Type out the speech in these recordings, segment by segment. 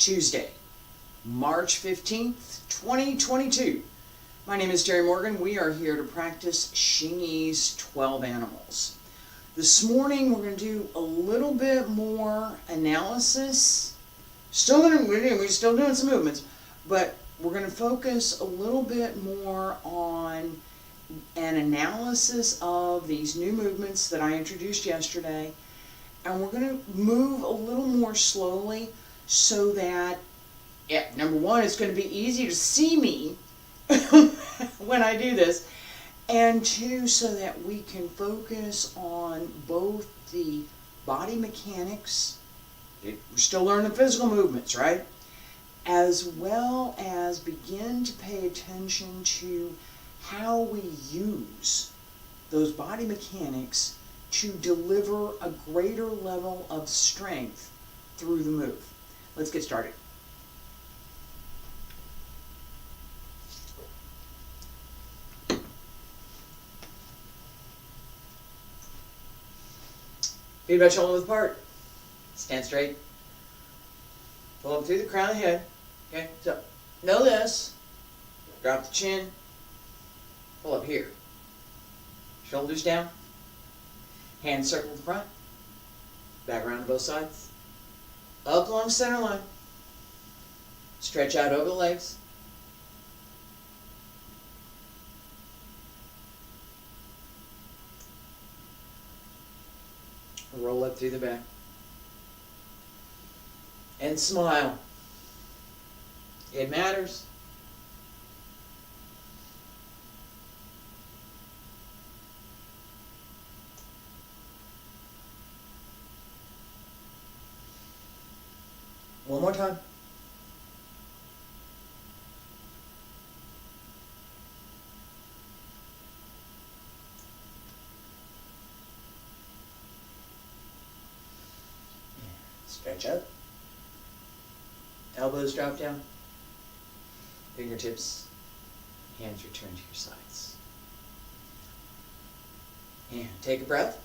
Tuesday, March 15th, 2022. My name is Terry Morgan. We are here to practice Xingyi's 12 Animals. This morning we're going to do a little bit more analysis. We're still doing some movements, but we're going to focus a little bit more on an analysis of these new movements that I introduced yesterday. And we're going to move a little more slowly so that, number one, it's going to be easy to see me when I do this. And two, so that we can focus on both the body mechanics, we're still learning physical movements, right? As well as begin to pay attention to how we use those body mechanics to deliver a greater level of strength through the move. Let's get started. Feet about shoulder width apart. Stand straight. Pull up through the crown of the head. Okay, so know this. Drop the chin. Pull up here. Shoulders down. Hands circle the front. Back around to both sides. Up along center line. Stretch out over the legs. Roll up through the back. And smile. It matters. One more time. Stretch up. Elbows drop down. Fingertips, hands return to your sides. And take a breath.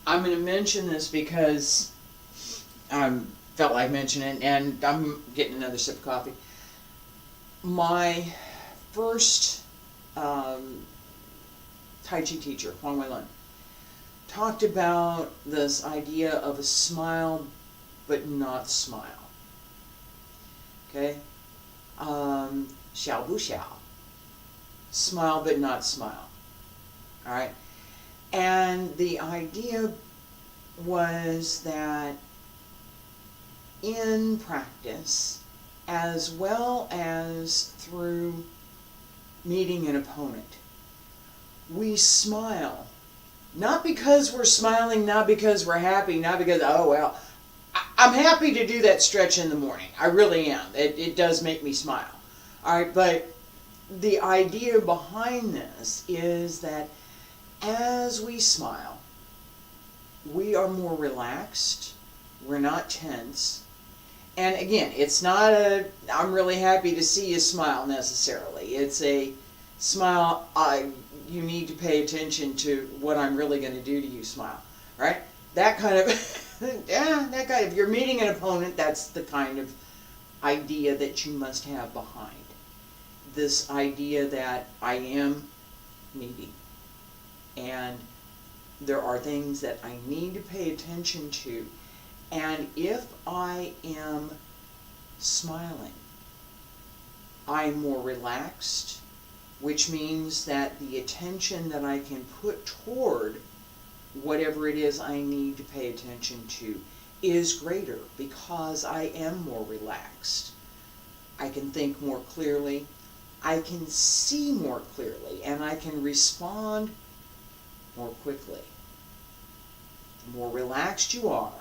I'm going to mention this because I felt like mentioning it, and I'm getting another sip of coffee. My first Tai Chi teacher, Huang Wei-Lun, talked about this idea of a smile but not smile. Okay? Xiao bu xiao. Smile but not smile. Alright? And the idea was that in practice, as well as through meeting an opponent, we smile. Not because we're smiling, not because we're happy, not because, oh well, I'm happy to do that stretch in the morning. I really am. It does make me smile. All right, but the idea behind this is that as we smile, we are more relaxed. We're not tense. And again, it's not a, I'm really happy to see you smile necessarily. It's a smile, you need to pay attention to what I'm really going to do to you smile. Right? That kind of, yeah, that kind of, if you're meeting an opponent, that's the kind of idea that you must have behind. This idea that I am needy. And there are things that I need to pay attention to. And if I am smiling, I'm more relaxed, which means that the attention that I can put toward whatever it is I need to pay attention to is greater because I am more relaxed. I can think more clearly, I can see more clearly, and I can respond more quickly. The more relaxed you are,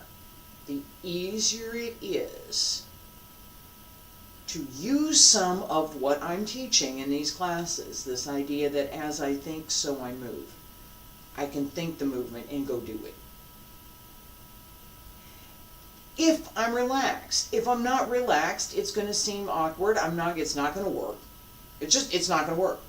the easier it is to use some of what I'm teaching in these classes, this idea that as I think, so I move. I can think the movement and go do it. If I'm relaxed. If I'm not relaxed, it's going to seem awkward. It's not going to work. It's not going to work.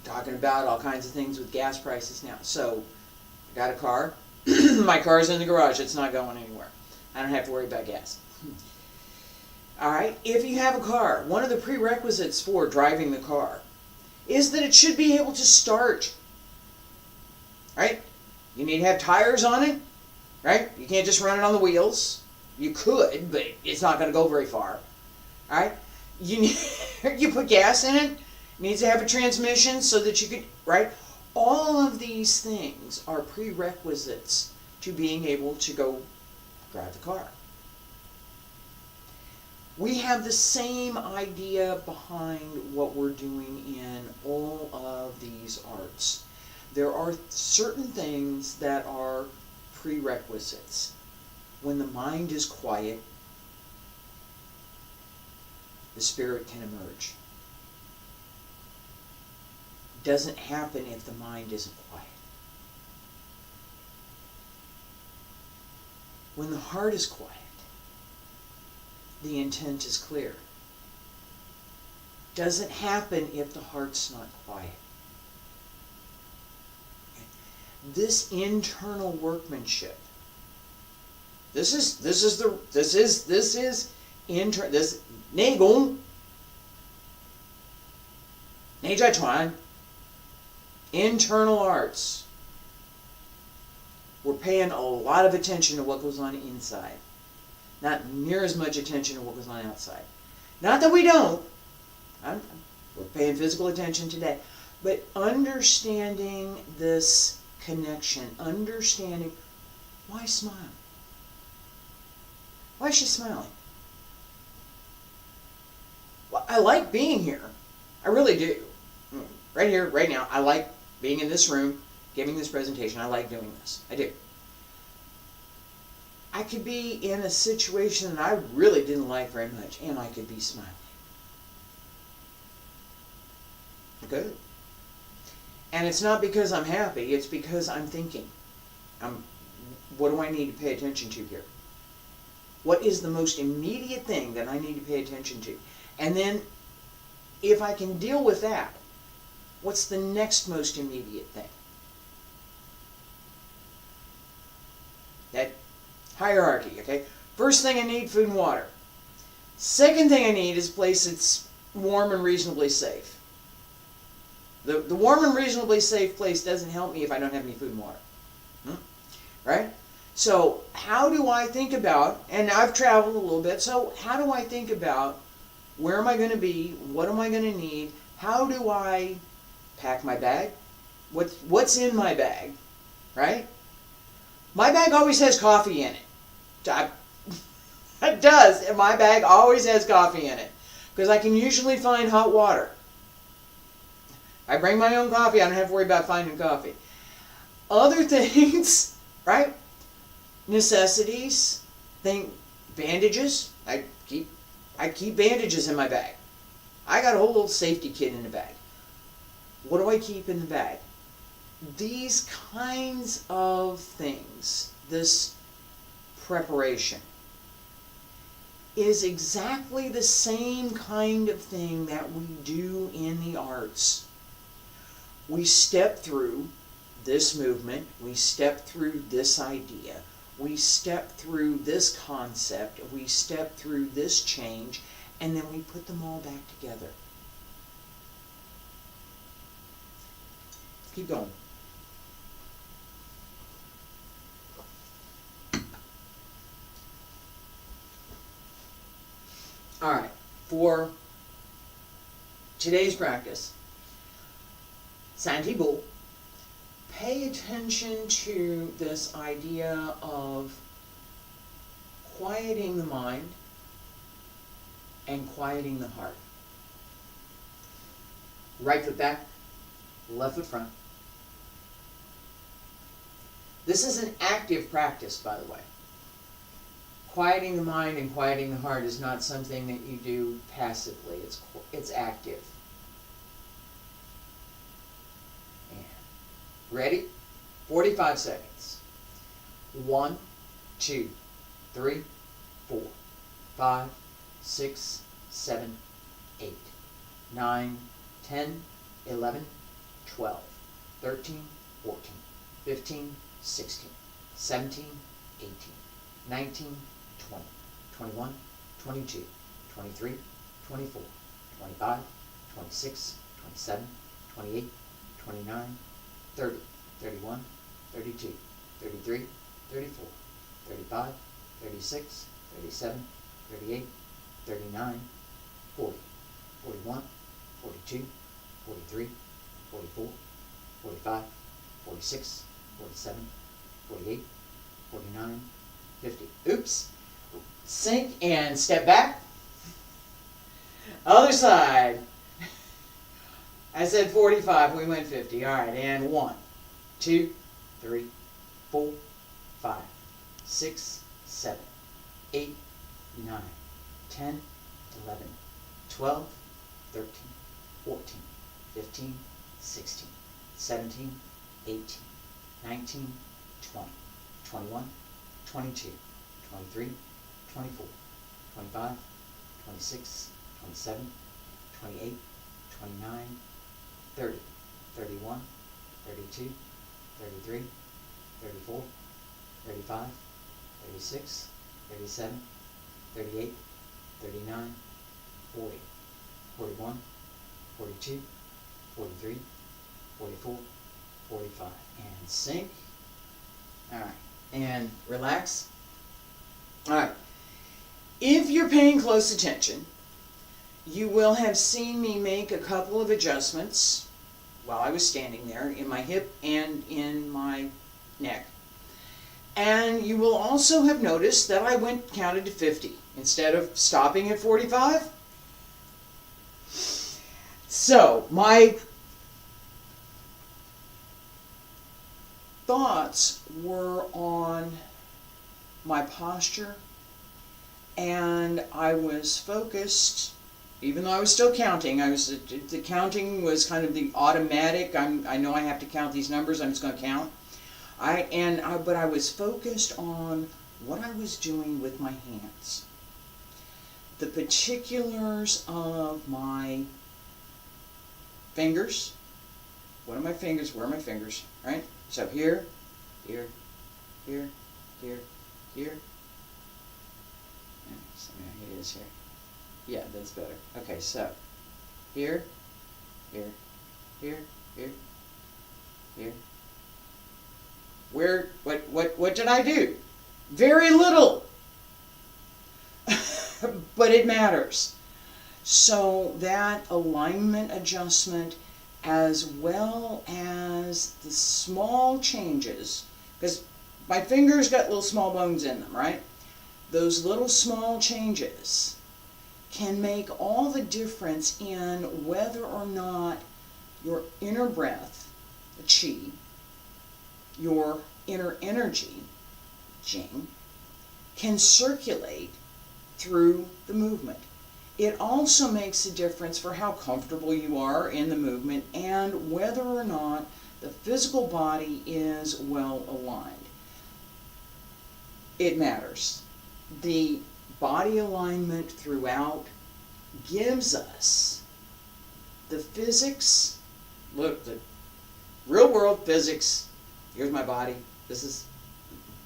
talking about all kinds of things with gas prices now. So, I got a car. My car's in the garage. It's not going anywhere. I don't have to worry about gas. All right. If you have a car, one of the prerequisites for driving the car is that it should be able to start. Right? You need to have tires on it. Right? You can't just run it on the wheels. You could, but it's not going to go very far. All right? You put gas in it. It needs to have a transmission so that you could, right? All of these things are prerequisites to being able to go drive the car. We have the same idea behind what we're doing in all of these arts. There are certain things that are prerequisites. When the mind is quiet, the spirit can emerge. Doesn't happen if the mind isn't quiet. When the heart is quiet, the intent is clear. Doesn't happen if the heart's not quiet. This internal workmanship. This is Nei Gong, Nei Zhai Chuan, internal arts. We're paying a lot of attention to what goes on inside. Not near as much attention to what goes on outside. Not that we don't. We're paying physical attention today. But understanding this connection, understanding why smile? Why is she smiling? Well, I like being here. I really do. Right here, right now, I like being in this room, giving this presentation. I like doing this. I do. I could be in a situation that I really didn't like very much, and I could be smiling. Good. And it's not because I'm happy, it's because I'm thinking. What do I need to pay attention to here? What is the most immediate thing that I need to pay attention to? And then, if I can deal with that, what's the next most immediate thing? That hierarchy, okay? First thing I need, food and water. Second thing I need is a place that's warm and reasonably safe. The warm and reasonably safe place doesn't help me if I don't have any food and water. Right? So, how do I think about, and I've traveled a little bit, so how do I think about where am I going to be? What am I going to need? How do I pack my bag? What's in my bag? Right? My bag always has coffee in it. It does. My bag always has coffee in it. Because I can usually find hot water. I bring my own coffee. I don't have to worry about finding coffee. Other things, right? Necessities. Bandages. I keep bandages in my bag. I got a whole little safety kit in the bag. What do I keep in the bag? These kinds of things, this preparation, is exactly the same kind of thing that we do in the arts. We step through this movement, we step through this idea, we step through this concept, we step through this change, and then we put them all back together. Keep going. All right, for today's practice, Santi Bu, pay attention to this idea of quieting the mind and quieting the heart. Right foot back, left foot front. This is an active practice, by the way. Quieting the mind and quieting the heart is not something that you do passively. It's active. And ready? 45 seconds. 1, 2, 3, 4, 5, 6, 7, 8, 9, 10, 11, 12, 13, 14, 15, 16, 17, 18, 19, 20, 21, 22, 23, 24, 25, 26, 27, 28, 29, 30, 31, 32, 33, 34, 35, 36, 37, 38, 39, 40, 41, 42, 43, 44, 45, 46, 47, 48, 49, 50. Oops. Sink and step back. Other side. I said 45, we went 50. All right, and 1, 2, 3, 4, 5, 6, 7, 8, 9, 10, 11, 12, 13, 14, 15, 16, 17, 18, 19, 20, 21, 22, 23, 24, 25, 26, 27, 28, 29, 30, 31, 32, 33, 34, 35, 36, 37, 38, 39, 40, 41, 42, 43, 44, 45. And sink. All right. And relax. All right. If you're paying close attention, you will have seen me make a couple of adjustments while I was standing there in my hip and in my neck. And you will also have noticed that I counted to 50 instead of stopping at 45. So, my thoughts were on my posture, and I was focused, even though I was still counting. The counting was kind of the automatic. I know I have to count these numbers. I'm just going to count. But I was focused on what I was doing with my hands, the particulars of my fingers. What are my fingers? Where are my fingers? Right? So here, here, here, here, here. So it is here. Yeah, that's better. Okay, so here, here, here, here, here. Where? What did I do? Very little, but it matters. So that alignment adjustment, as well as the small changes, because my fingers got little small bones in them, right? Those little small changes can make all the difference in whether or not your inner breath, the qi, your inner energy, jing, can circulate through the movement. It also makes a difference for how comfortable you are in the movement and whether or not the physical body is well aligned. It matters. The body alignment throughout gives us the physics, look, the real world physics. Here's my body. This is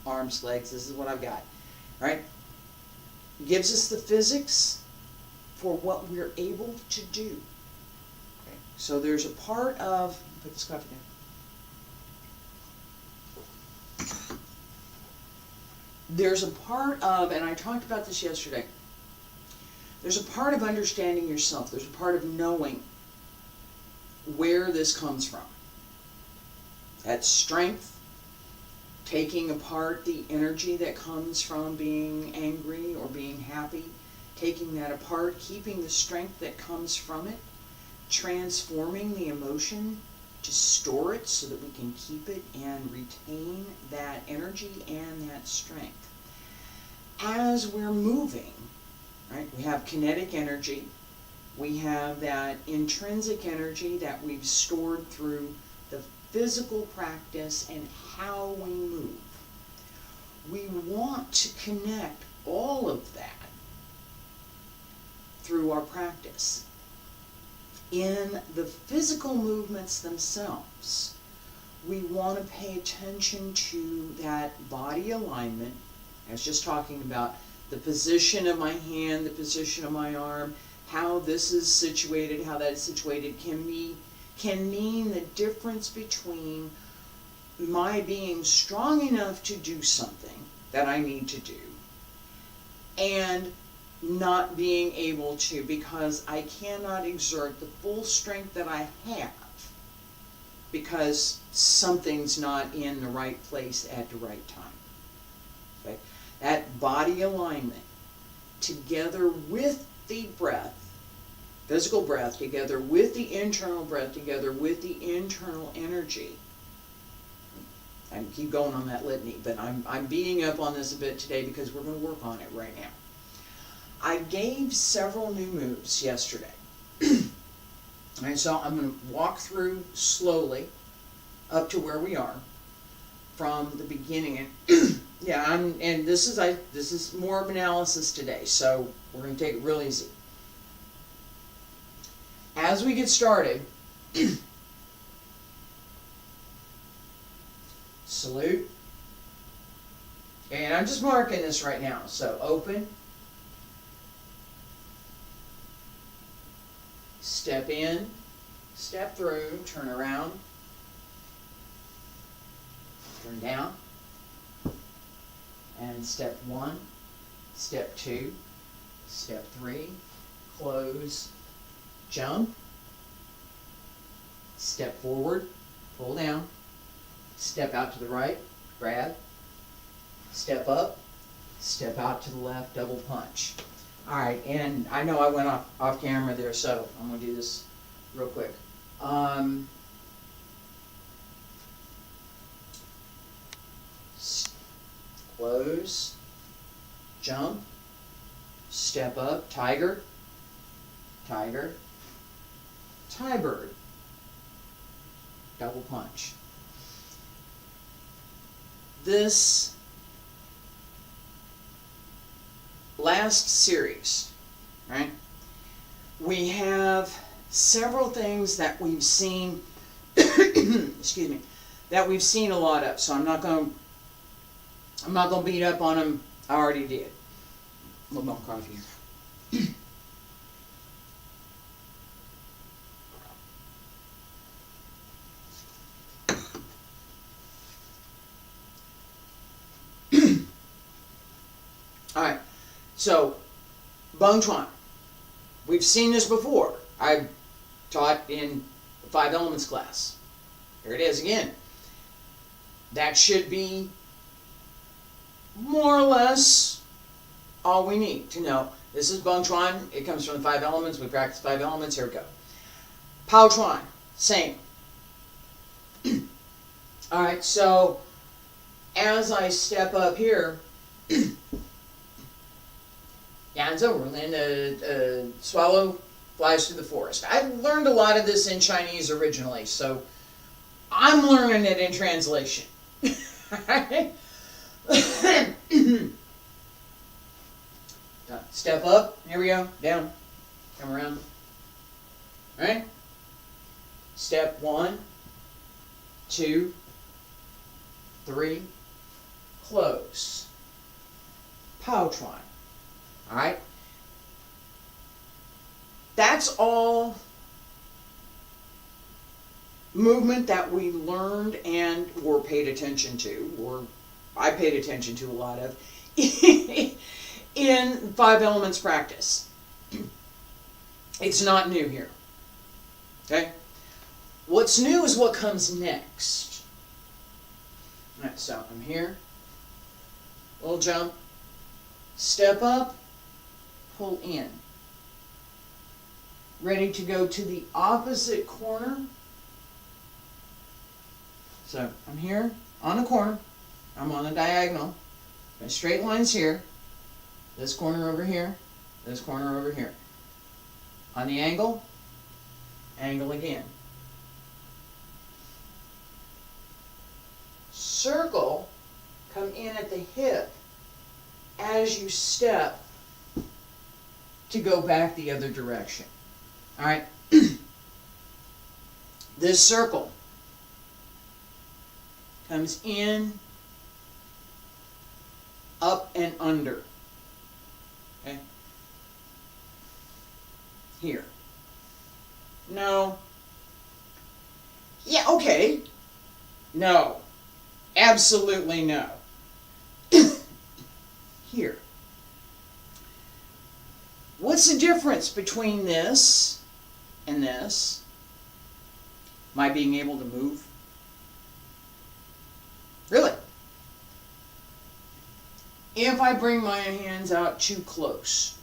arms, legs. This is what I've got. Right? Gives us the physics for what we're able to do. Okay. So there's a part of, put this coffee down. There's a part of, and I talked about this yesterday, there's a part of understanding yourself. There's a part of knowing where this comes from. That's strength, taking apart the energy that comes from being angry or being happy, taking that apart, keeping the strength that comes from it, transforming the emotion to store it so that we can keep it and retain that energy and that strength. As we're moving, right, we have kinetic energy, we have that intrinsic energy that we've stored through the physical practice and how we move. We want to connect all of that through our practice in the physical movements themselves, we want to pay attention to that body alignment. I was just talking about the position of my hand, the position of my arm, how this is situated, how that is situated can mean the difference between my being strong enough to do something that I need to do and not being able to, because I cannot exert the full strength that I have because something's not in the right place at the right time. Okay? That body alignment together with the breath, physical breath, together with the internal breath, together with the internal energy. I keep going on that litany, but I'm beating up on this a bit today because we're going to work on it right now. I gave several new moves yesterday. And so I'm going to walk through slowly up to where we are from the beginning. And yeah, and this is more of analysis today, so we're going to take it real easy. As we get started, salute. And I'm just marking this right now. So open. Step in, step through, turn around, turn down, and step 1, step 2, step 3, close, jump, step forward, pull down, step out to the right, grab, step up, step out to the left, double punch. All right, and I know I went off camera there, so I'm going to do this real quick. Close, jump, step up, tiger, tiger, tie bird, double punch. This last series, right? We have several things that we've seen, excuse me, that we've seen a lot of. So I'm not going to beat up on them. I already did. A little more coffee here. All right. So, Bong Chuan. We've seen this before. I taught in the 5 Elements class. Here it is again. That should be more or less all we need to know. This is Bong Chuan. It comes from the 5 Elements. We practice 5 Elements. Here we go. Pao Chuan. Same. All right. So, as I step up here, yeah, it's over. And swallow flies through the forest. I learned a lot of this in Chinese originally, so I'm learning it in translation. Step up. Here we go. Down. Come around. All right? Step 1, 2, 3. Close. Pao Chuan. All right? That's all movement that we learned and or paid attention to, or I paid attention to a lot of, in 5 Elements practice. It's not new here. Okay? What's new is what comes next. All right, so I'm here. Little jump. Step up. Pull in. Ready to go to the opposite corner. So I'm here on the corner. I'm on the diagonal. My straight line's here. This corner over here. This corner over here. On the angle, angle again. Circle, come in at the hip as you step to go back the other direction. All right? This circle comes in, up, and under. Okay? Here. No. Yeah, okay. No. Absolutely no. Here. What's the difference between this and this? My being able to move? Really? If I bring my hands out too close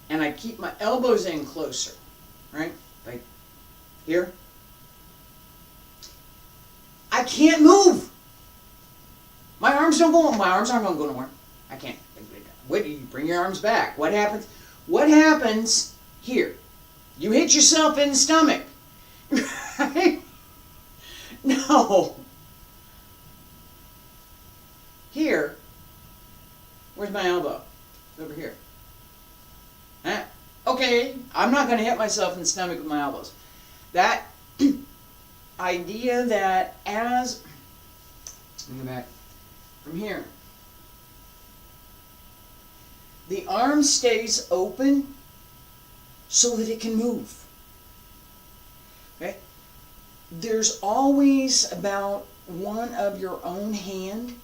and I keep my elbows in closer, right? Like here, I can't move. My arms don't go. My arms aren't going to go nowhere. I can't. What do you bring your arms back? What happens? What happens here? You hit yourself in the stomach. Right? No. Here. Where's my elbow? Over here. Huh? Okay, I'm not going to hit myself in the stomach with my elbows. That idea that as, let me go back from here, the arm stays open so that it can move. Okay? There's always about one of your own hand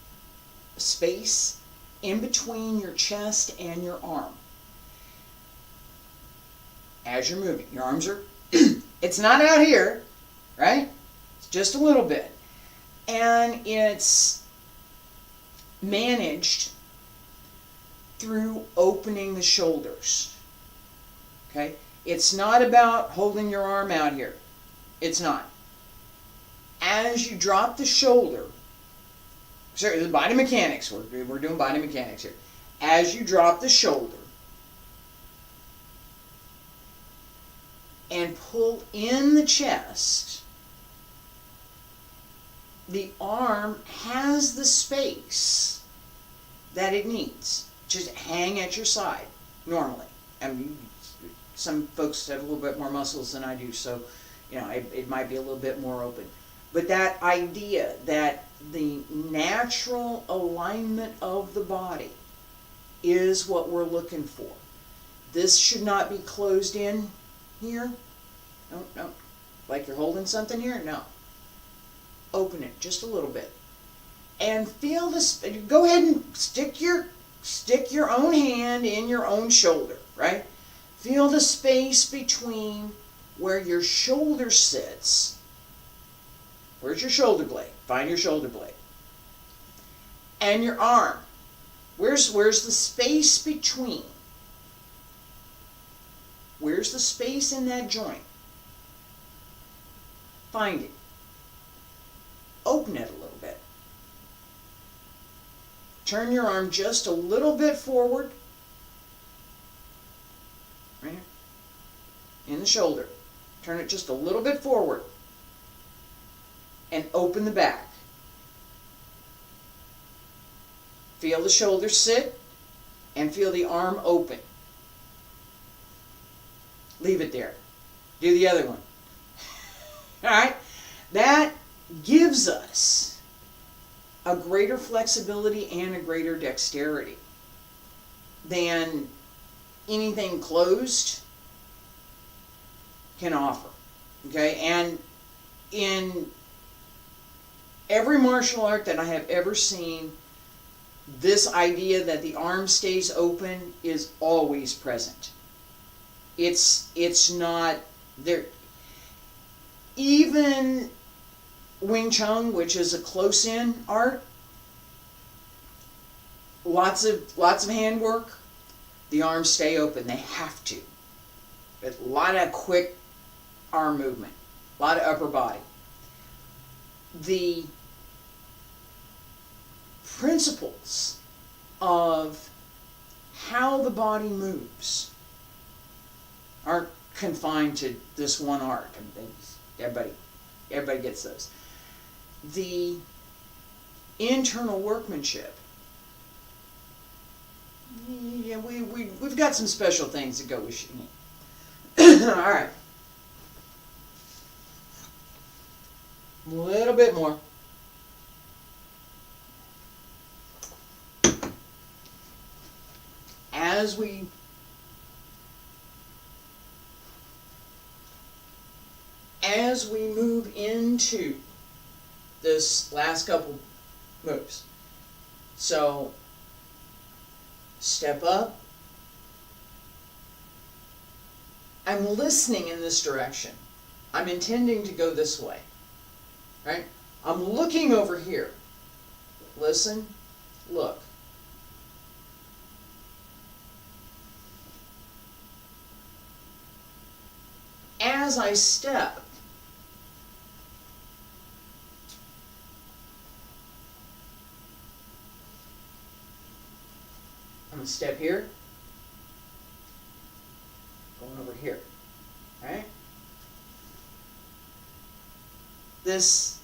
space in between your chest and your arm. As you're moving, your arms are, it's not out here, right? It's just a little bit. And it's managed through opening the shoulders. Okay? It's not about holding your arm out here. It's not. As you drop the shoulder, sorry, the body mechanics, we're doing body mechanics here. As you drop the shoulder and pull in the chest, the arm has the space that it needs. Just hang at your side, normally. I mean, some folks have a little bit more muscles than I do, so you know it might be a little bit more open. But that idea that the natural alignment of the body is what we're looking for. This should not be closed in here. No. Like you're holding something here? No. Open it just a little bit. And feel this. Go ahead and stick your own hand in your own shoulder, right? Feel the space between where your shoulder sits. Where's your shoulder blade? Find your shoulder blade. And your arm. Where's the space between? Where's the space in that joint? Find it. Open it a little bit. Turn your arm just a little bit forward. Right here. In the shoulder. Turn it just a little bit forward. And open the back. Feel the shoulder sit and feel the arm open. Leave it there. Do the other one. Alright? That gives us a greater flexibility and a greater dexterity than anything closed can offer. Okay? And in every martial art that I have ever seen, this idea that the arm stays open is always present. It's not there. Even Wing Chun, which is a close-in art, lots of handwork, the arms stay open. They have to. A lot of quick arm movement, a lot of upper body. The principles of how the body moves aren't confined to this one art. Everybody gets those. The internal workmanship, yeah, we've got some special things that go with Xingyi. Alright. A little bit more. As we move into this last couple moves. So, step up. I'm listening in this direction. I'm intending to go this way. Right? I'm looking over here. Listen, look. As I step, I'm going to step here, going over here, right? This,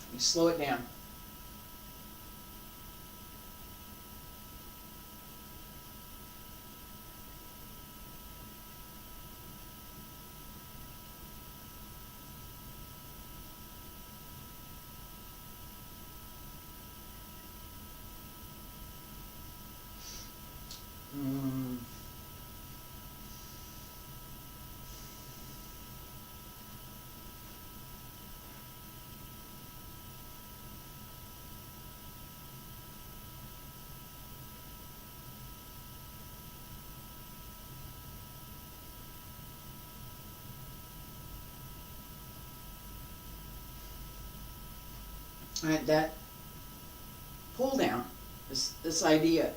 let me slow it down. All right, that pull down, this idea,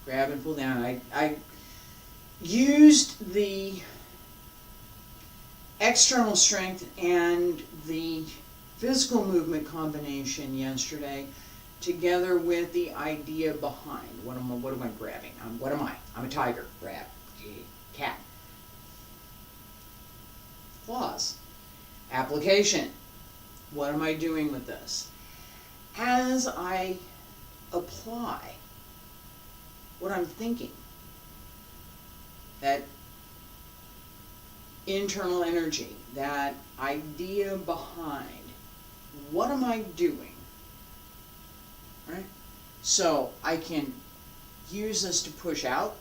grab and pull down. I used the external strength and the physical movement combination yesterday, together with the idea behind. What am I grabbing? What am I? I'm a tiger. Grab. Cat. Claws. Application. What am I doing with this? As I apply what I'm thinking, that internal energy, that idea behind, what am I doing? Right? So I can use this to push out.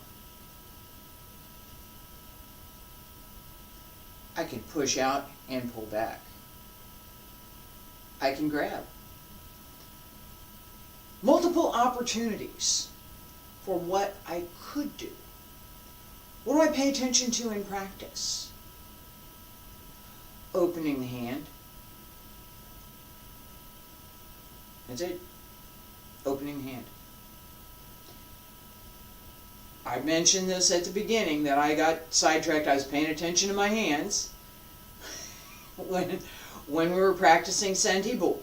I can push out and pull back. I can grab. Multiple opportunities for what I could do. What do I pay attention to in practice? Opening the hand. That's it. Opening the hand. I mentioned this at the beginning that I got sidetracked. I was paying attention to my hands when we were practicing Santibu.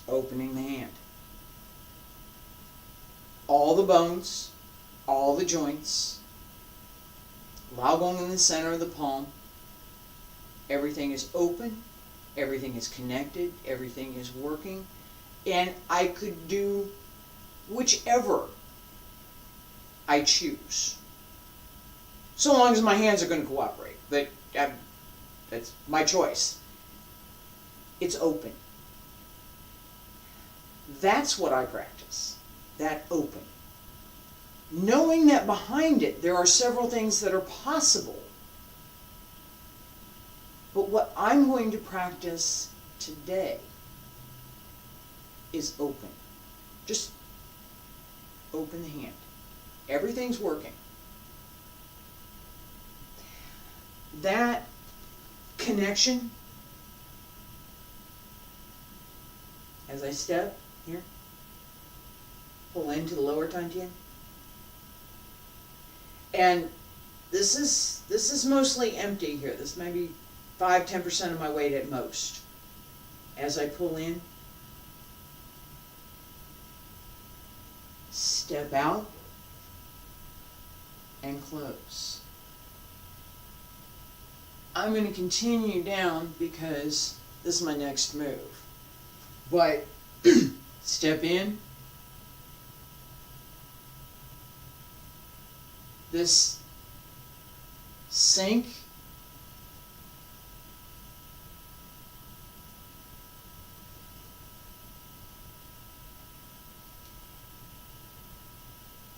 Opening the hand. All the bones, all the joints, Laogong in the center of the palm. Everything is open, everything is connected, everything is working, and I could do whichever I choose. So long as my hands are going to cooperate. That's my choice. It's open. That's what I practice. That open. Knowing that behind it there are several things that are possible. But what I'm going to practice today is open. Just open the hand. Everything's working. That connection, as I step here, pull into the lower Tantian. And this is mostly empty here. This may be 5-10% of my weight at most. As I pull in, step out, and close. I'm going to continue down because this is my next move. But step in, this sink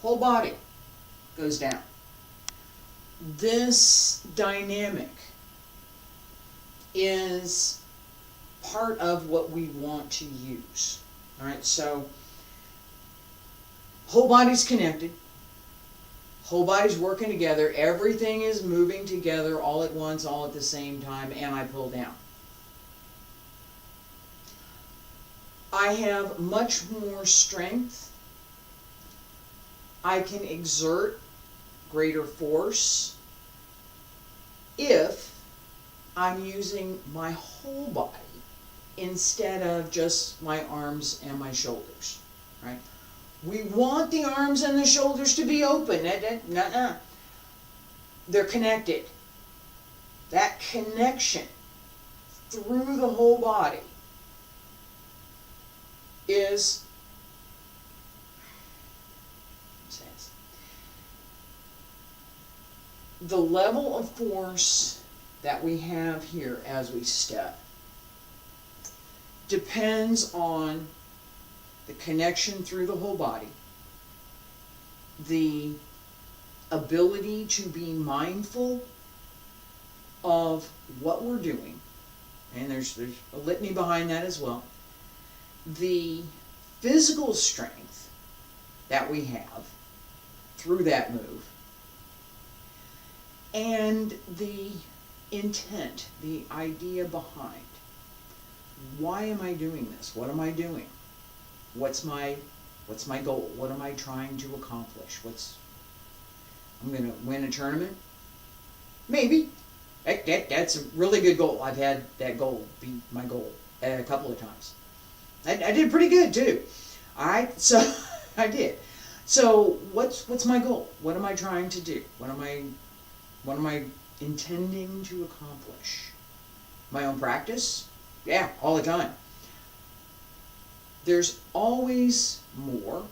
whole body goes down. This dynamic is part of what we want to use. All right, so whole body's connected. Whole body's working together. Everything is moving together all at once, all at the same time, and I pull down. I have much more strength. I can exert greater force if I'm using my whole body instead of just my arms and my shoulders, right? We want the arms and the shoulders to be open. Nuh-uh. They're connected. That connection through the whole body is the level of force that we have here as we step depends on the connection through the whole body, the ability to be mindful of what we're doing, and there's a litany behind that as well, the physical strength that we have through that move, and the intent, the idea behind. Why am I doing this? What am I doing? What's my goal? What am I trying to accomplish? I'm going to win a tournament? Maybe. That's a really good goal. I've had that goal be my goal a couple of times. I did pretty good too. So I did. So what's my goal? What am I trying to do? What am I intending to accomplish? My own practice? Yeah, all the time. There's always more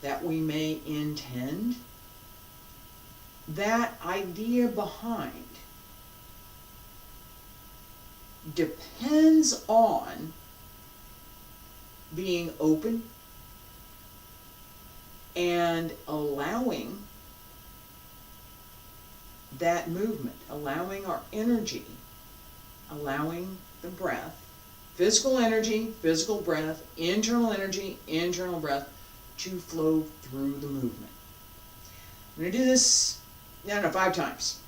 that we may intend. That idea behind depends on being open and allowing that movement, allowing our energy, allowing the breath, physical energy, physical breath, internal energy, internal breath to flow through the movement. I'm going to do this, 5 times.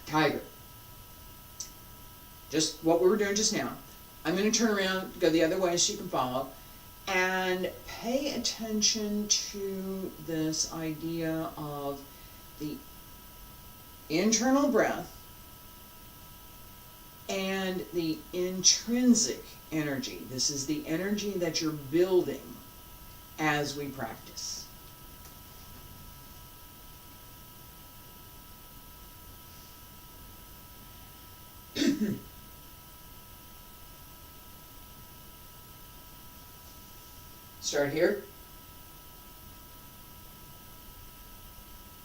Tiger. Just what we were doing just now. I'm going to turn around, go the other way so you can follow, and pay attention to this idea of the internal breath and the intrinsic energy. This is the energy that you're building as we practice. Start here.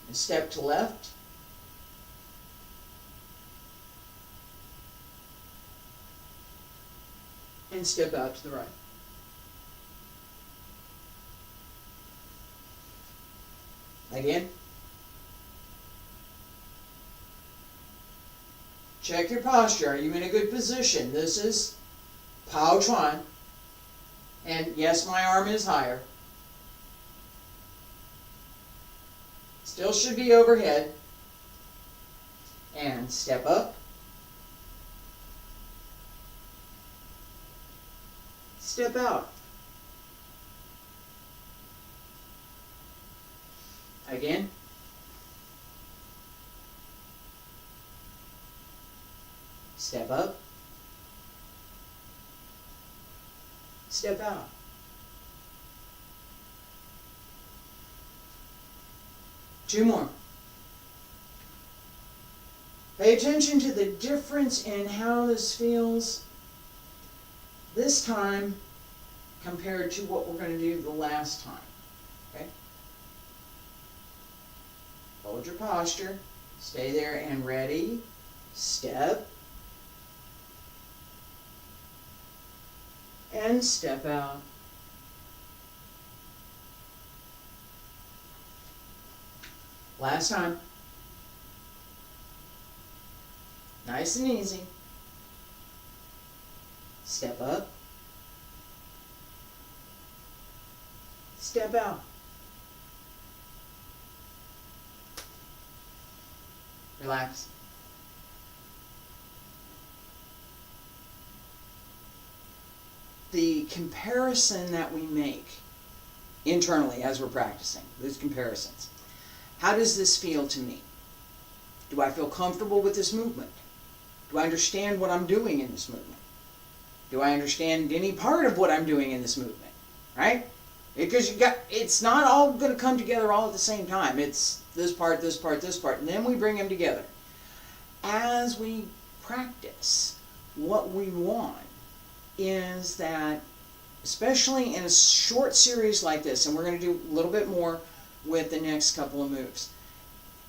And step to left. And step out to the right. Again. Check your posture. Are you in a good position? This is Pao Chuan. And yes, my arm is higher. Still should be overhead. And step up. Step out. Again. Step up. Step out. Two more. Pay attention to the difference in how this feels this time compared to what we're going to do the last time. Okay? Hold your posture. Stay there and ready. Step. And step out. Last time. Nice and easy. Step up. Step out. Relax. The comparison that we make internally as we're practicing, those comparisons. How does this feel to me? Do I feel comfortable with this movement? Do I understand what I'm doing in this movement? Do I understand any part of what I'm doing in this movement? Right? Because it's not all going to come together all at the same time. It's this part, this part, this part, and then we bring them together. As we practice, what we want is that, especially in a short series like this, and we're going to do a little bit more with the next couple of moves,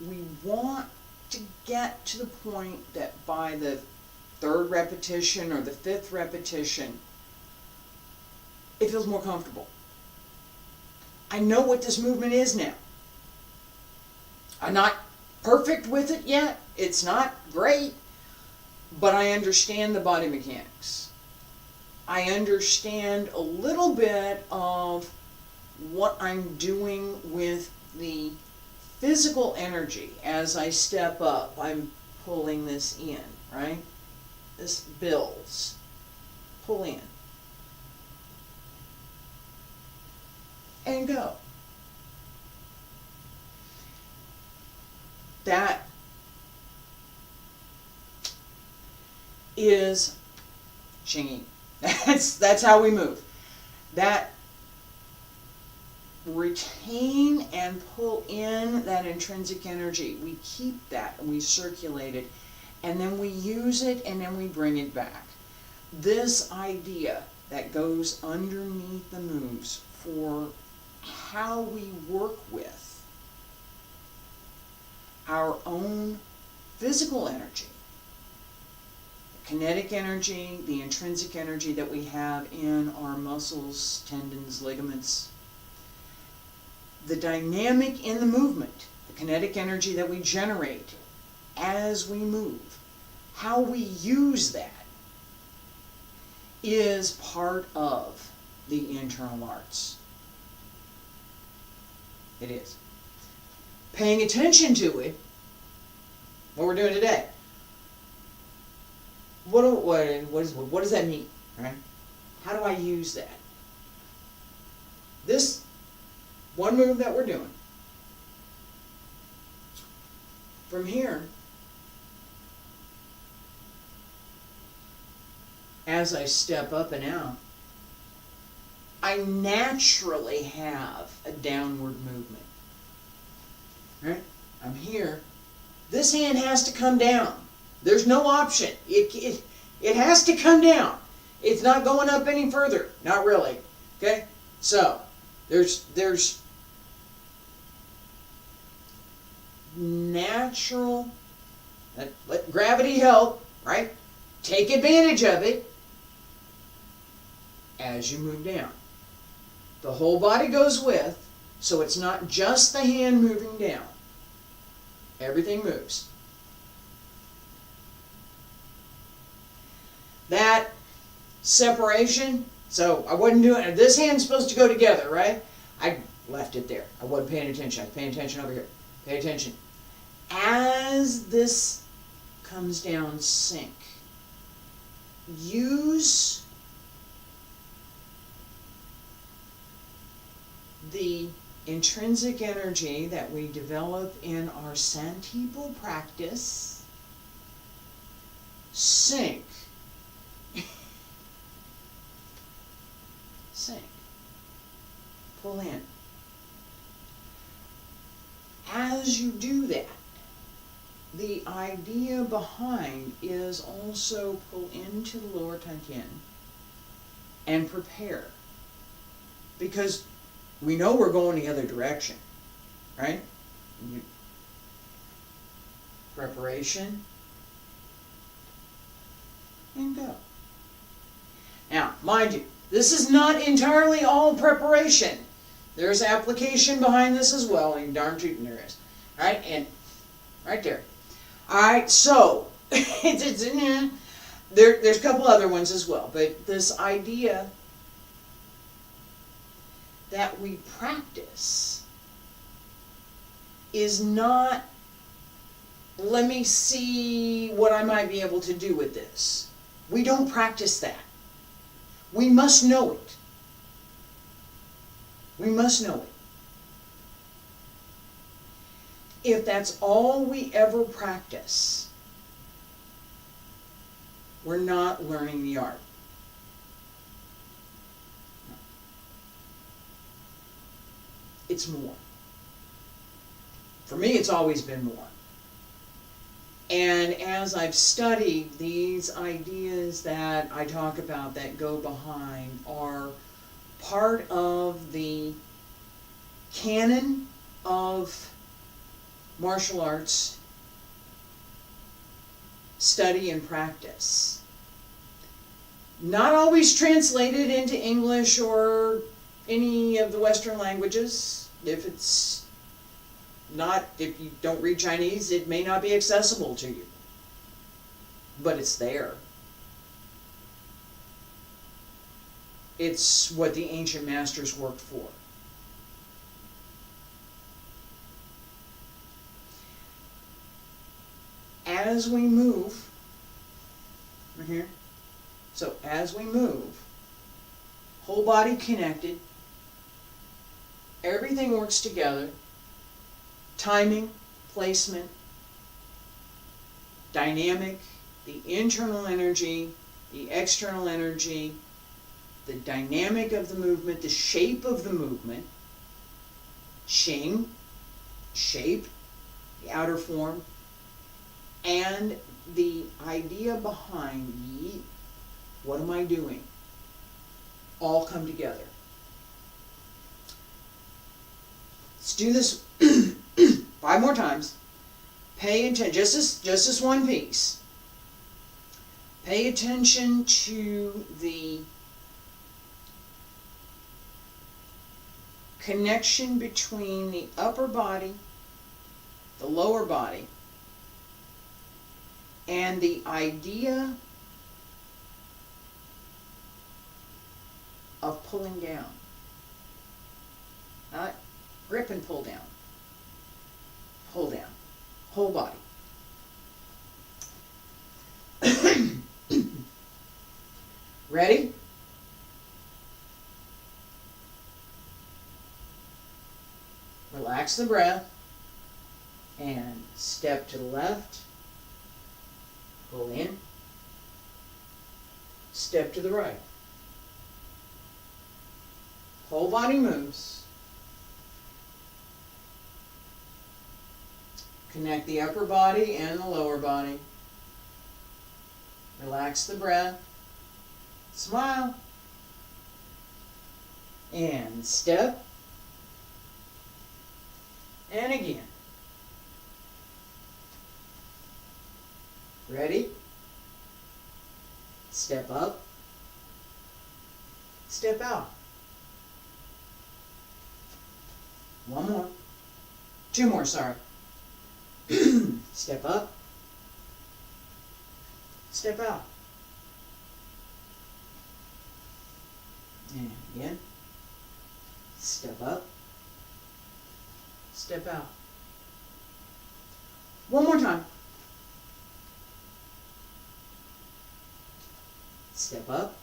we want to get to the point that by the third repetition or the fifth repetition, it feels more comfortable. I know what this movement is now. I'm not perfect with it yet. It's not great, but I understand the body mechanics. I understand a little bit of what I'm doing with the physical energy as I step up. I'm pulling this in, right? This builds. Pull in. And go. That is Xingyi. That's how we move. That retain and pull in that intrinsic energy. We keep that and we circulate it, and then we use it and then we bring it back. This idea that goes underneath the moves for how we work with our own physical energy, the kinetic energy, the intrinsic energy that we have in our muscles, tendons, ligaments, the dynamic in the movement, the kinetic energy that we generate as we move, how we use that is part of the internal arts. It is. Paying attention to it, what we're doing today. What does that mean? Right? How do I use that? This one move that we're doing, from here, as I step up and out, I naturally have a downward movement. Right? I'm here. This hand has to come down. There's no option. It has to come down. It's not going up any further. Not really. Okay? So, there's natural, let gravity help, right? Take advantage of it as you move down. The whole body goes with, so it's not just the hand moving down. Everything moves. That separation, so I wasn't doing it. This hand's supposed to go together, right? I left it there. I wasn't paying attention. I was paying attention over here. Pay attention. As this comes down, sink. Use the intrinsic energy that we develop in our Santipo practice. Sink. Sink. Pull in. As you do that, the idea behind is also pull into the lower Tantian and prepare. Because we know we're going the other direction, right? preparation, and go. Now, mind you, this is not entirely all preparation. There's application behind this as well, and darn tootin' there is. Alright, and right there. Alright, so, there's a couple other ones as well, but this idea that we practice is not, let me see what I might be able to do with this. We don't practice that. We must know it. We must know it. If that's all we ever practice, we're not learning the art. No. It's more. For me, it's always been more. And as I've studied, these ideas that I talk about that go behind are part of the canon of martial arts study and practice. Not always translated into English or any of the Western languages. If you don't read Chinese, it may not be accessible to you. But it's there. It's what the ancient masters worked for. As we move, right here, so as we move, whole body connected, everything works together, timing, placement, dynamic, the internal energy, the external energy, the dynamic of the movement, the shape of the movement, xing, shape, the outer form, and the idea behind yi, what am I doing, all come together. Let's do this 5 more times. Pay attention, just this one piece. Pay attention to the connection between the upper body, the lower body, and the idea of pulling down. Not grip and pull down. Pull down. Whole body. Ready? Relax the breath and step to the left. Pull in. Step to the right. Whole body moves. Connect the upper body and the lower body. Relax the breath. Smile. And step. And again. Ready? Step up. Step out. One more. 2 more, sorry. Step up. Step out. And again. Step up. Step out. One more time. Step up.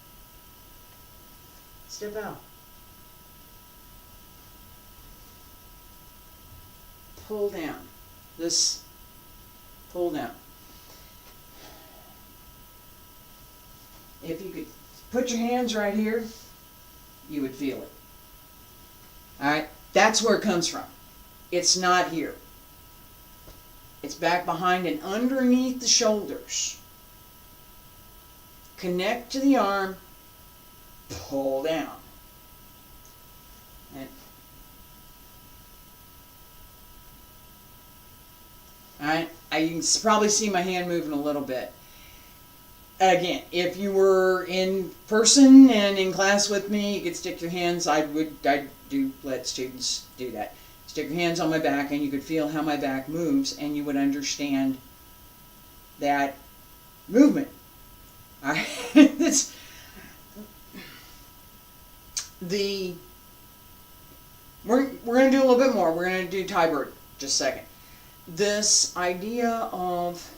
Step out. Pull down. This pull down. If you could put your hands right here, you would feel it. Alright? That's where it comes from. It's not here. It's back behind and underneath the shoulders. Connect to the arm, pull down. Alright? You can probably see my hand moving a little bit. Again, if you were in person and in class with me, you could stick your hands. I do let students do that. Stick your hands on my back, and you could feel how my back moves, and you would understand that movement. It's the we're going to do a little bit more. We're going to do Thai bird just a second. This idea of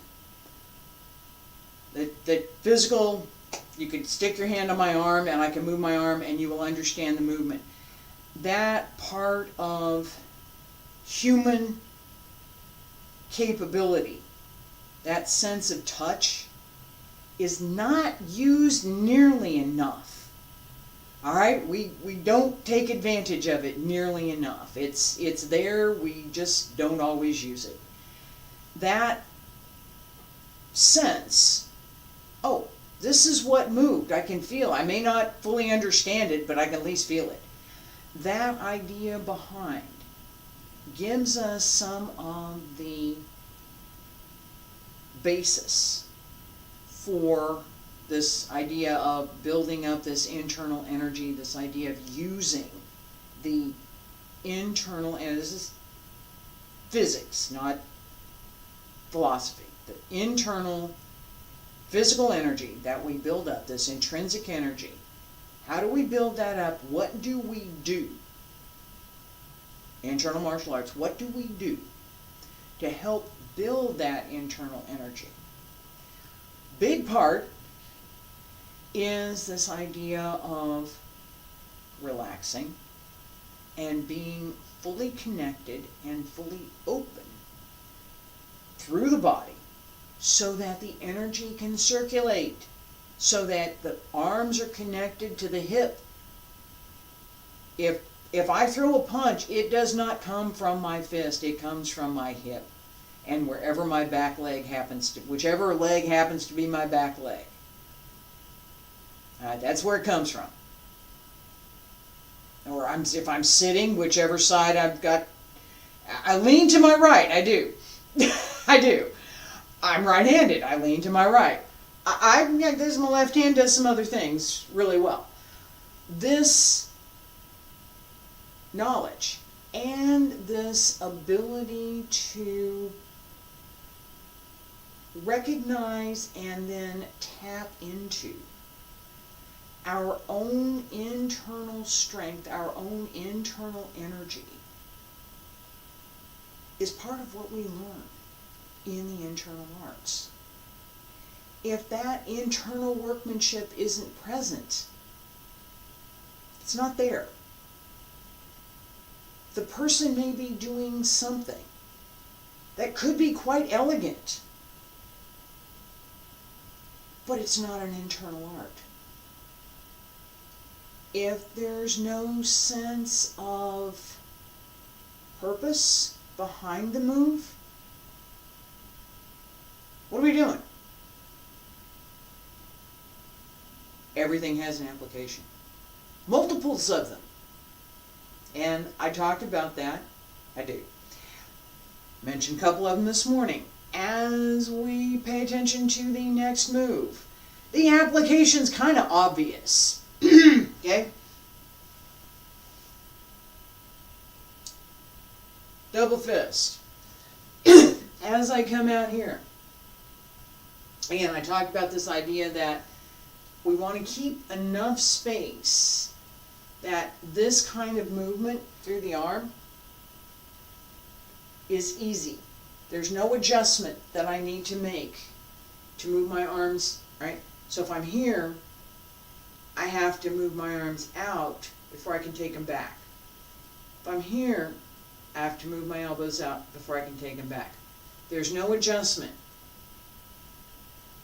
the physical, you could stick your hand on my arm and I can move my arm and you will understand the movement. That part of human capability, that sense of touch, is not used nearly enough. All right, we don't take advantage of it nearly enough. It's there, we just don't always use it. That sense, oh, this is what moved, I can feel. I may not fully understand it, but I can at least feel it. That idea behind gives us some of the basis for this idea of building up this internal energy, this idea of using the internal, and this is physics, not philosophy, the internal physical energy that we build up, this intrinsic energy. How do we build that up? What do we do? Internal martial arts, what do we do to help build that internal energy? Big part is this idea of relaxing and being fully connected and fully open through the body so that the energy can circulate, so that the arms are connected to the hip. If I throw a punch, it does not come from my fist, it comes from my hip. And wherever my back leg happens to, whichever leg happens to be my back leg. That's where it comes from. Or if I'm sitting, whichever side I've got, I lean to my right, I do. I do. I'm right-handed, I lean to my right. This my left hand does some other things really well. This knowledge and this ability to recognize and then tap into our own internal strength, our own internal energy, is part of what we learn in the internal arts. If that internal workmanship isn't present, it's not there. The person may be doing something that could be quite elegant, but it's not an internal art. If there's no sense of purpose behind the move, what are we doing? Everything has an application. Multiples of them. And I talked about that. I do. Mentioned a couple of them this morning. As we pay attention to the next move, the application's kind of obvious. Okay? Double fist. As I come out here, again, I talked about this idea that we want to keep enough space that this kind of movement through the arm is easy. There's no adjustment that I need to make to move my arms, right? So if I'm here, I have to move my arms out before I can take them back. If I'm here, I have to move my elbows out before I can take them back. There's no adjustment.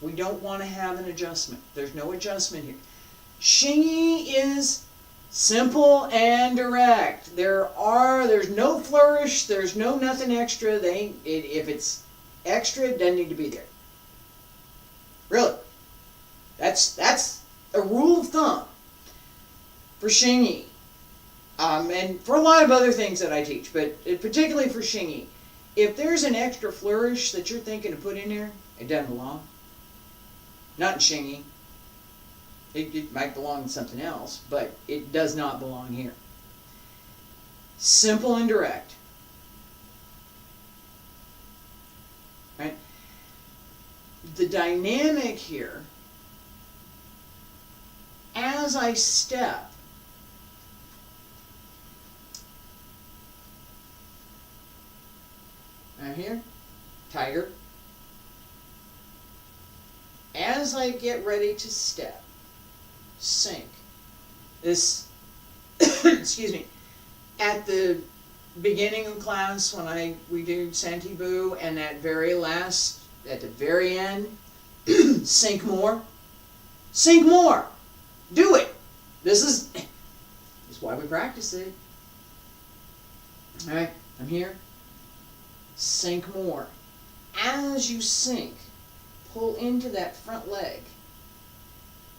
We don't want to have an adjustment. There's no adjustment here. Xingyi is simple and direct. There's no flourish, there's no nothing extra. If it's extra, it doesn't need to be there. Really. That's a rule of thumb for Xingyi. And for a lot of other things that I teach, but particularly for Xingyi. If there's an extra flourish that you're thinking of putting in there, it doesn't belong. Not in Xingyi. It might belong in something else, but it does not belong here. Simple and direct. Right? The dynamic here, as I step, right here, tiger. As I get ready to step, sink. This, excuse me, at the beginning of class when we do Santibu, and at the very end, sink more. Sink more. Do it. This is why we practice it. All right, I'm here. Sink more. As you sink, pull into that front leg.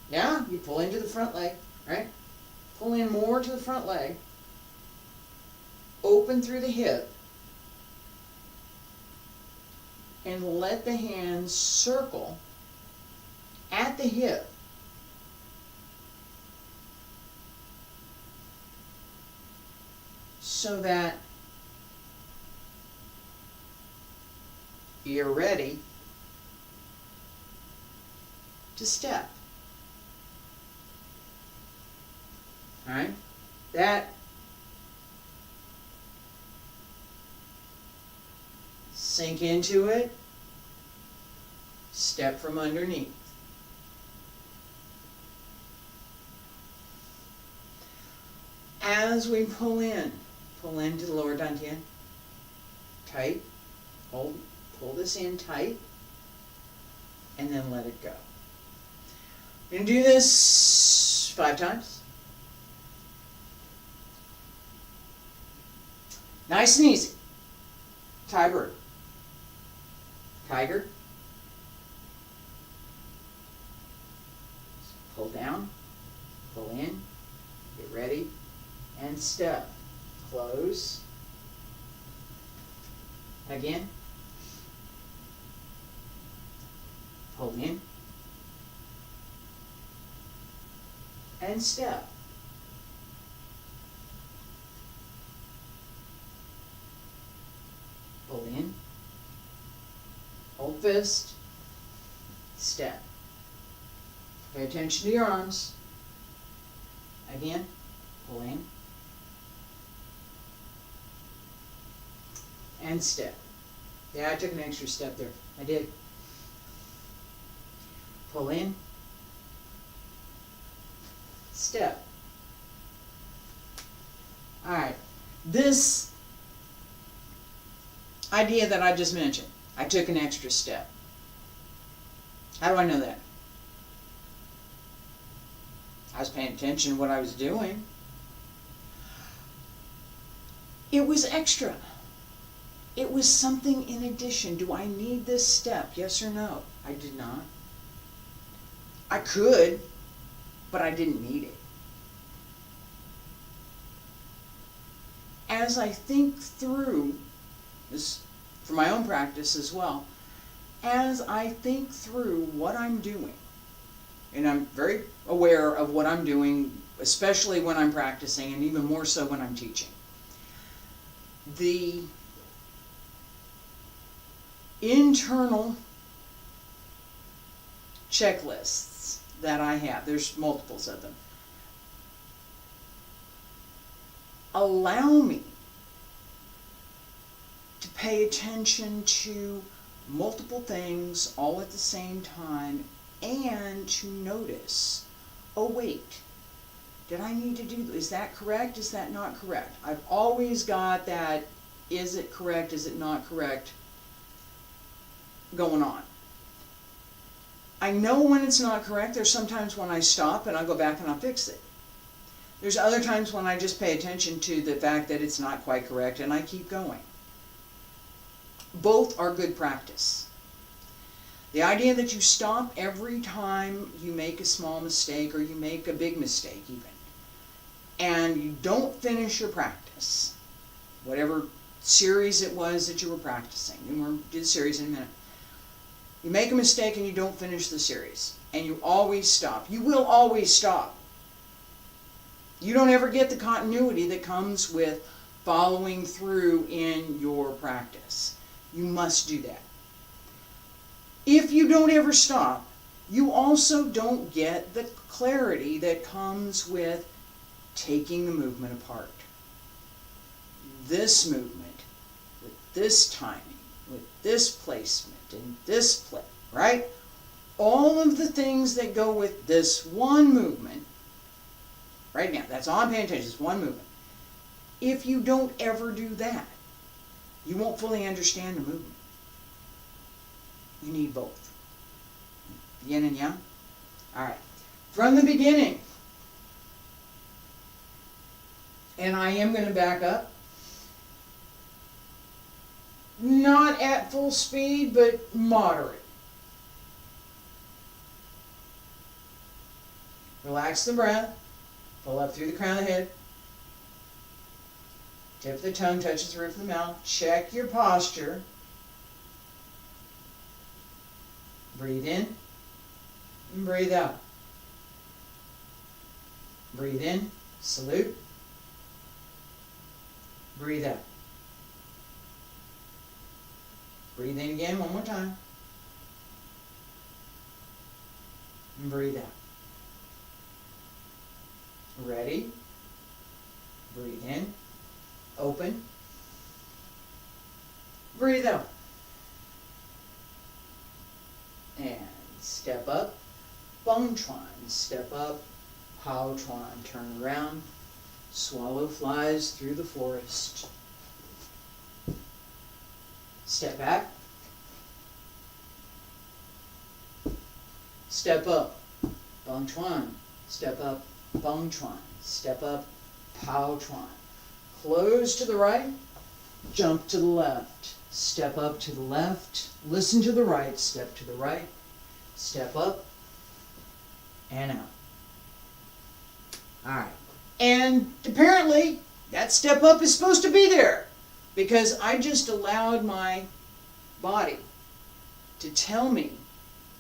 Yeah, you pull into the front leg, right? Pull in more to the front leg. Open through the hip. And let the hands circle at the hip. So that you're ready to step. All right? That sink into it, step from underneath. As we pull into the lower dantian, tight, pull this in tight, and then let it go. We're going to do this 5 times. Nice and easy. Tiger. Tiger. Pull down, pull in, get ready, and step. Close. Again. Pull in. And step. Pull in. Hold fist. Step. Pay attention to your arms. Again. Pull in. And step. Yeah, I took an extra step there. I did. Pull in. Step. Alright. This idea that I just mentioned, I took an extra step. How do I know that? I was paying attention to what I was doing. It was extra. It was something in addition. Do I need this step? Yes or no? I did not. I could, but I didn't need it. As I think through this, for my own practice as well, as I think through what I'm doing, and I'm very aware of what I'm doing, especially when I'm practicing, and even more so when I'm teaching. The internal checklists that I have, there's multiples of them, allow me to pay attention to multiple things all at the same time, and to notice, oh wait, did I need to do, is that correct, is that not correct? I've always got that, is it correct, is it not correct, going on. I know when it's not correct. There's sometimes when I stop and I'll go back and I'll fix it. There's other times when I just pay attention to the fact that it's not quite correct and I keep going. Both are good practice. The idea that you stop every time you make a small mistake or you make a big mistake even, and you don't finish your practice, whatever series it was that you were practicing. And we'll do the series in a minute. You make a mistake and you don't finish the series. And you always stop. You will always stop. You don't ever get the continuity that comes with following through in your practice. You must do that. If you don't ever stop, you also don't get the clarity that comes with taking the movement apart. This movement, with this timing, with this placement, and this play, right? All of the things that go with this one movement, right now, that's all I'm paying attention, it's one movement. If you don't ever do that, you won't fully understand the movement. You need both. Yin and yang. All right. From the beginning, and I am going to back up. Not at full speed, but moderate. Relax the breath. Pull up through the crown of the head. Tip of the tongue touches the roof of the mouth. Check your posture. Breathe in and breathe out. Breathe in, salute. Breathe out. Breathe in again one more time. And breathe out. Ready? Breathe in. Open. Breathe out. And step up. Bong Chuan. Step up. Pao Chuan. Turn around. Swallow flies through the forest. Step back. Step up. Bong Chuan. Step up. Bong Chuan. Step up. Pao Chuan. Close to the right. Jump to the left. Step up to the left. Listen to the right. Step to the right. Step up. And out. All right. And apparently, that step up is supposed to be there, because I just allowed my body to tell me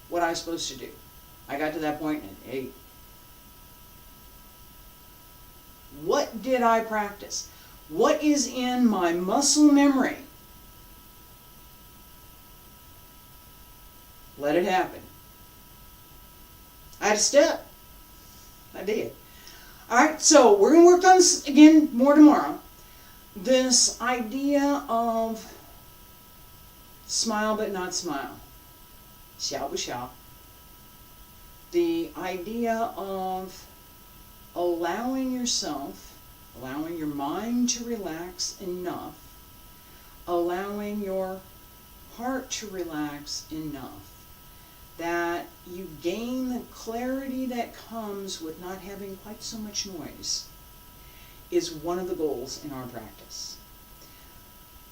what I was supposed to do. I got to that point and, hey, what did I practice? What is in my muscle memory? Let it happen. I had to step. I did. Alright, so we're going to work on this again more tomorrow. This idea of smile but not smile. Xiao bu xiao. The idea of allowing yourself, allowing your mind to relax enough, allowing your heart to relax enough, that you gain the clarity that comes with not having quite so much noise, is one of the goals in our practice.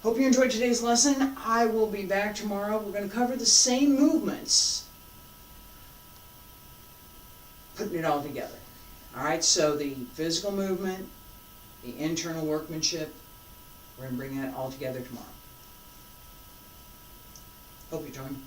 Hope you enjoyed today's lesson. I will be back tomorrow. We're going to cover the same movements, putting it all together. All right, so the physical movement, the internal workmanship, we're going to bring that all together tomorrow. Hope you join me.